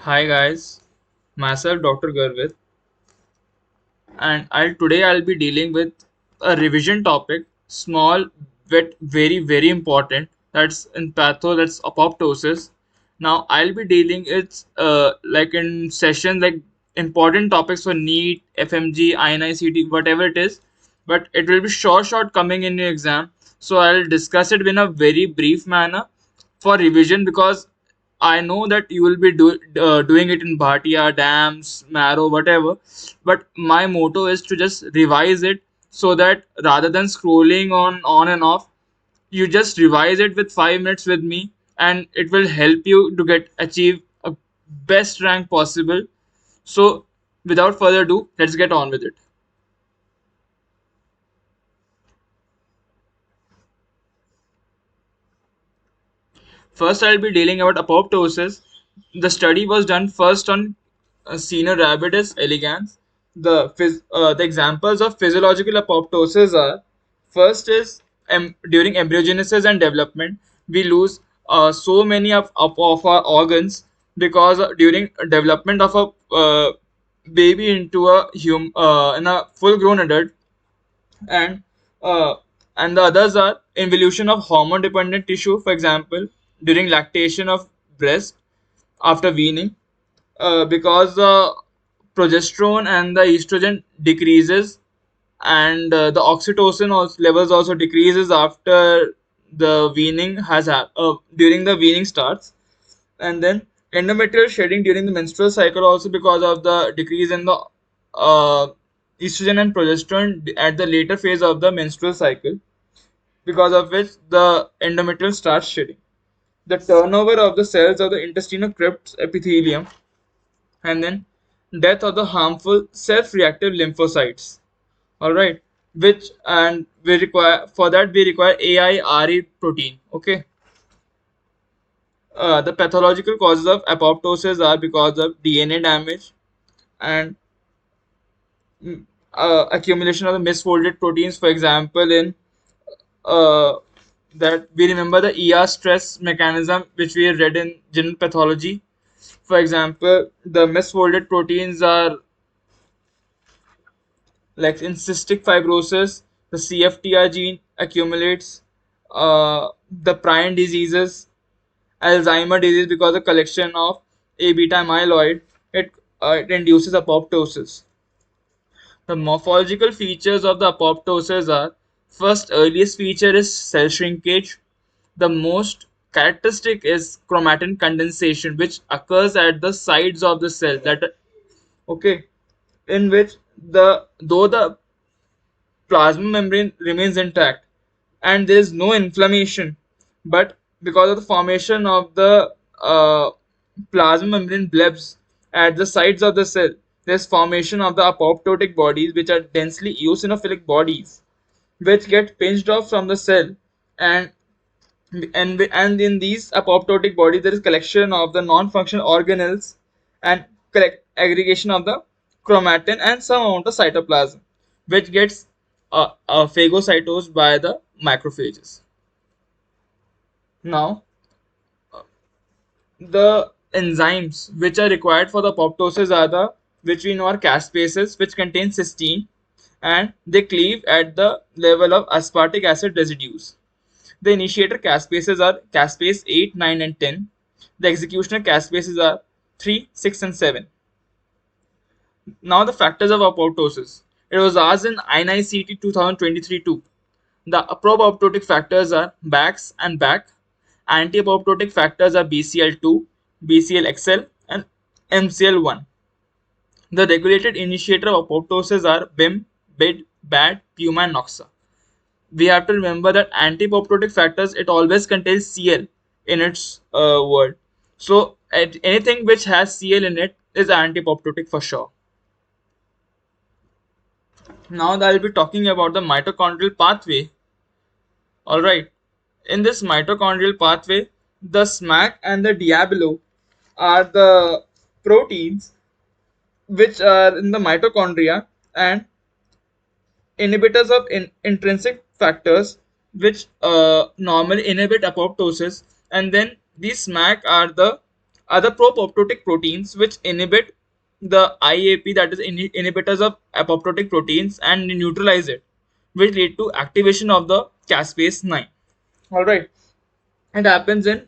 Hi guys, myself Dr. Garvit, and I'll be dealing with a revision topic, small but very important. That's in patho. That's apoptosis. Now I'll be dealing it's like in session like important topics for NEET, FMG, INICT, whatever it is. But it will be short coming in your exam. So I'll discuss it in a very brief manner for revision because I know that you will be doing it in Bhatia, dams, marrow, whatever. But my motto is to just revise it so that rather than scrolling on and off, you just revise it with 5 minutes with me, and it will help you to get achieve a best rank possible. So, without further ado, let's get on with it. First, I'll be dealing about apoptosis. The study was done first on Senior Rabidus elegans. The examples of physiological apoptosis are first is during embryogenesis and development, we lose so many of our organs because during development of a baby into a in a full grown adult, and uh, and the others are involution of hormone dependent tissue, for example during lactation of breast after weaning, because the progesterone and the estrogen decreases, and the oxytocin levels also decreases after the weaning during the weaning starts, and then endometrial shedding during the menstrual cycle also because of the decrease in the uh, estrogen and progesterone at the later phase of the menstrual cycle, because of which the endometrium starts shedding. The turnover of the cells of the intestinal crypts epithelium, and then death of the harmful self-reactive lymphocytes. All right, which and we require for that we require AIRE protein. Okay, the pathological causes of apoptosis are because of DNA damage and accumulation of the misfolded proteins. For example, in uh, that we remember the ER stress mechanism which we read in general pathology. For example, the misfolded proteins are like in cystic fibrosis, the CFTR gene accumulates, the prion diseases, Alzheimer disease because of collection of A beta amyloid, it induces apoptosis. The morphological features of the apoptosis are first earliest feature is cell shrinkage. The most characteristic is chromatin condensation, which occurs at the sides of the cell. That okay, in which the though the plasma membrane remains intact and there is no inflammation, but because of the formation of the plasma membrane blebs at the sides of the cell, there's formation of the apoptotic bodies, which are densely eosinophilic bodies, which get pinched off from the cell, and and in these apoptotic bodies there is collection of the non-functional organelles and collect aggregation of the chromatin and some amount of cytoplasm, which gets phagocytosed by the macrophages. Now, the enzymes which are required for the apoptosis are the which we know are caspases, which contain cysteine, and they cleave at the level of aspartic acid residues. The initiator caspases are caspase 8, 9, and 10. The executioner caspases are 3, 6, and 7. Now the factors of apoptosis. It was asked in INICT 2023 too. The pro-apoptotic factors are BAX and BAC. Anti-apoptotic factors are BCL2, BCLXL, and MCL1. The regulated initiator of apoptosis are BIM, BID, BAD, PUMA, and NOXA. We have to remember that anti-apoptotic factors, it always contains Cl in its word. So anything which has Cl in it is anti-apoptotic for sure. Now I'll be talking about the mitochondrial pathway. All right. In this mitochondrial pathway, the SMAC and the Diablo are the proteins which are in the mitochondria and inhibitors of intrinsic factors which normally inhibit apoptosis, and then these SMAC are the other pro-apoptotic proteins which inhibit the IAP, that is inhibitors of apoptotic proteins, and neutralize it, which lead to activation of the caspase 9. Alright, it happens in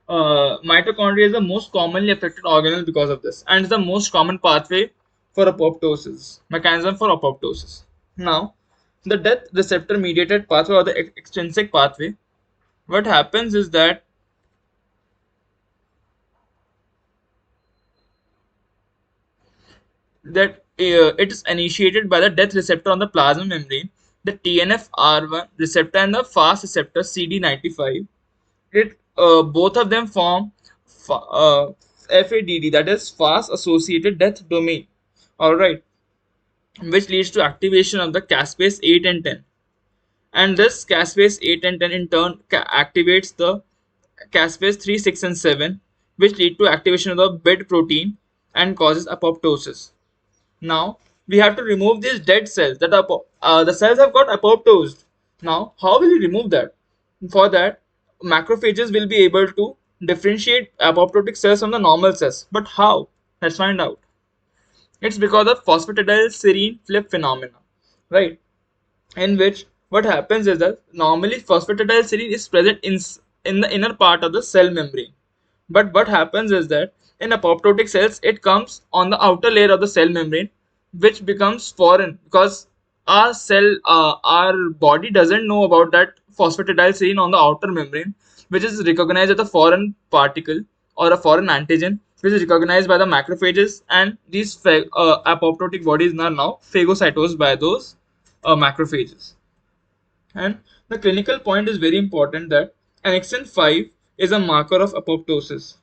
mitochondria is the most commonly affected organelle because of this, and is the most common pathway for apoptosis, mechanism for apoptosis. Now, the death receptor mediated pathway or the extrinsic pathway, what happens is that it is initiated by the death receptor on the plasma membrane, the TNF-R1 receptor and the FAST receptor CD95. It both of them form FADD, that is fast associated death domain. All right, which leads to activation of the caspase 8 and 10. And this caspase 8 and 10 in turn activates the caspase 3, 6, and 7, which lead to activation of the BID protein and causes apoptosis. Now we have to remove these dead cells that are the cells have got apoptosed. Now how will we remove that? For that, macrophages will be able to differentiate apoptotic cells from the normal cells. But how? Let's find out. It's because of phosphatidylserine flip phenomena, right? In which what happens is that normally phosphatidylserine is present in the inner part of the cell membrane. But what happens is that in apoptotic cells, it comes on the outer layer of the cell membrane, which becomes foreign because our body doesn't know about that phosphatidylserine on the outer membrane, which is recognized as a foreign particle or a foreign antigen, which is recognized by the macrophages, and these apoptotic bodies are now phagocytosed by those macrophages. And the clinical point is very important that annexin 5 is a marker of apoptosis.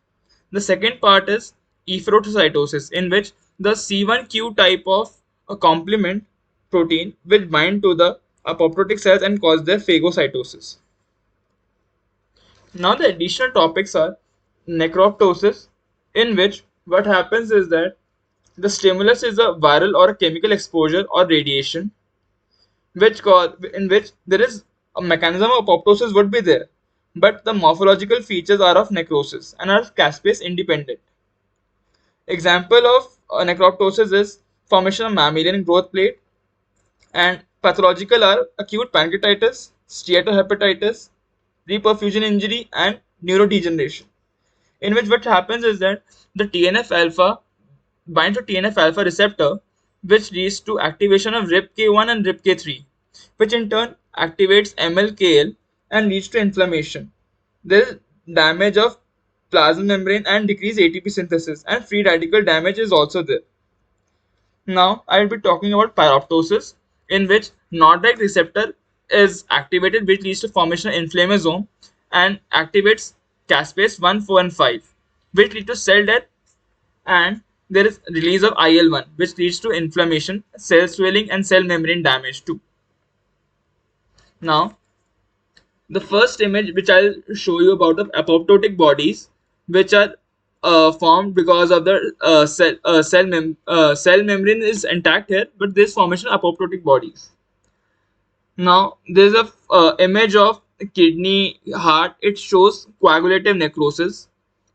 The second part is efferocytosis, in which the C1q type of a complement protein will bind to the apoptotic cells and cause their phagocytosis. Now the additional topics are necroptosis, in which what happens is that the stimulus is a viral or a chemical exposure or radiation, in which there is a mechanism of apoptosis would be there, but the morphological features are of necrosis and are caspase independent. Example of necroptosis is formation of mammalian growth plate, and pathological are acute pancreatitis, steatohepatitis, reperfusion injury, and neurodegeneration. In which what happens is that the TNF alpha binds to TNF alpha receptor, which leads to activation of RIPK1 and RIPK3, which in turn activates MLKL and leads to inflammation. There is damage of plasma membrane and decreased ATP synthesis, and free radical damage is also there. Now I will be talking about pyroptosis, in which Nodrite receptor is activated, which leads to formation of inflammasome and activates caspase 1, 4, and 5, which lead to cell death, and there is release of IL-1, which leads to inflammation, cell swelling, and cell membrane damage too. Now, the first image which I'll show you about the apoptotic bodies, which are formed because of the cell membrane is intact here, but this formation of apoptotic bodies. Now, there's a image of kidney, heart. It shows coagulative necrosis.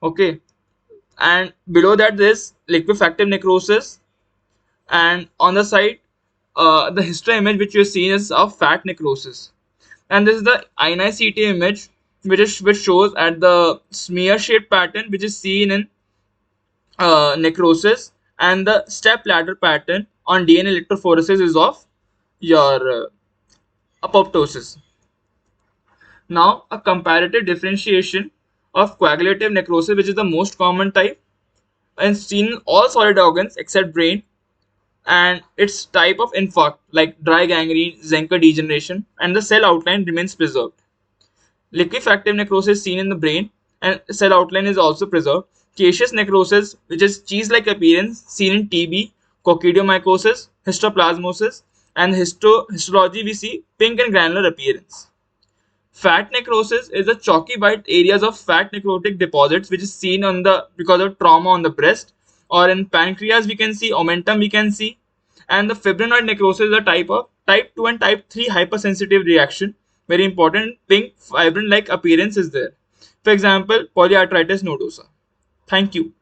Okay, and below that there's liquefactive necrosis, and on the side the history image which you're seeing is of fat necrosis. And this is the INI-CT image which shows at the smear shaped pattern which is seen in necrosis, and the step ladder pattern on DNA electrophoresis is of your apoptosis. Now a comparative differentiation of coagulative necrosis, which is the most common type and seen in all solid organs except brain, and its type of infarct like dry gangrene, Zenker degeneration, and the cell outline remains preserved. Liquefactive necrosis seen in the brain and cell outline is also preserved. Caseous necrosis, which is cheese-like appearance, seen in TB, coccidiomycosis, histoplasmosis, and histology we see pink and granular appearance. Fat necrosis is the chalky white areas of fat necrotic deposits which is seen on the because of trauma on the breast, or in pancreas we can see omentum we can see. And the fibrinoid necrosis is a type of type 2 and type 3 hypersensitive reaction. Very important, pink fibrin like appearance is there. For example, polyarthritis nodosa. Thank you.